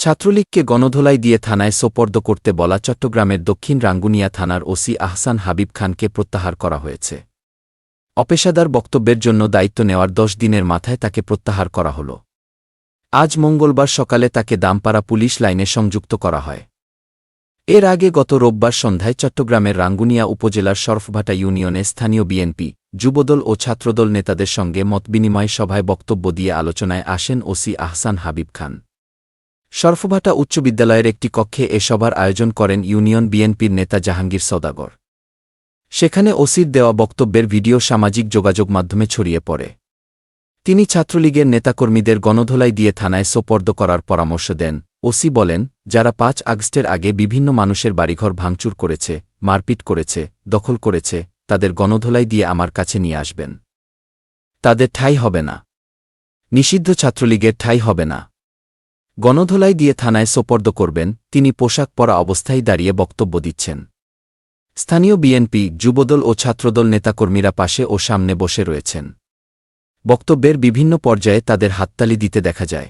ছাত্রলীগকে গণধোলাই দিয়ে থানায় সোপর্দ করতে বলা চট্টগ্রামের দক্ষিণ রাঙ্গুনিয়া থানার ওসি আহসান হাবিব খানকে প্রত্যাহার করা হয়েছে। অপেশাদার বক্তব্যের জন্য দায়িত্ব নেওয়ার 10 দিনের মাথায় তাকে প্রত্যাহার করা হল। আজ মঙ্গলবার সকালে তাকে দামপাড়া পুলিশ লাইনে সংযুক্ত করা হয়। এর আগে গত রোববার সন্ধ্যায় চট্টগ্রামের রাঙ্গুনিয়া উপজেলার শরফভাটা ইউনিয়নে স্থানীয় বিএনপি, যুবদল ও ছাত্রদল নেতাদের সঙ্গে মতবিনিময় সভায় বক্তব্য দিয়ে আলোচনায় আসেন ওসি আহসান হাবিব খান। শরফভাটা উচ্চ বিদ্যালয়ের একটি কক্ষে এ সভার আয়োজন করেন ইউনিয়ন বিএনপির নেতা জাহাঙ্গীর সওদাগর। সেখানে ওসির দেওয়া বক্তব্যের ভিডিও সামাজিক যোগাযোগ মাধ্যমে ছড়িয়ে পড়ে। তিনি ছাত্রলীগের নেতাকর্মীদের গণধোলাই দিয়ে থানায় সোপর্দ করার পরামর্শ দেন। ওসি বলেন, যারা 5 আগস্টের আগে বিভিন্ন মানুষের বাড়িঘর ভাঙচুর করেছে, মারপিট করেছে, দখল করেছে, তাদের গণধোলাই দিয়ে আমার কাছে নিয়ে আসবেন। তাদের ঠাঁই হবে না। নিষিদ্ধ ছাত্রলীগের ঠাঁই হবে না। গণধোলাই দিয়ে থানায় সোপর্দ করবেন। তিনি পোশাক পরা অবস্থায় দাঁড়িয়ে বক্তব্য দিচ্ছেন। স্থানীয় বিএনপি, যুবদল ও ছাত্রদল নেতাকর্মীরা পাশে ও সামনে বসে রয়েছেন। বক্তব্যের বিভিন্ন পর্যায়ে তাদের হাততালি দিতে দেখা যায়।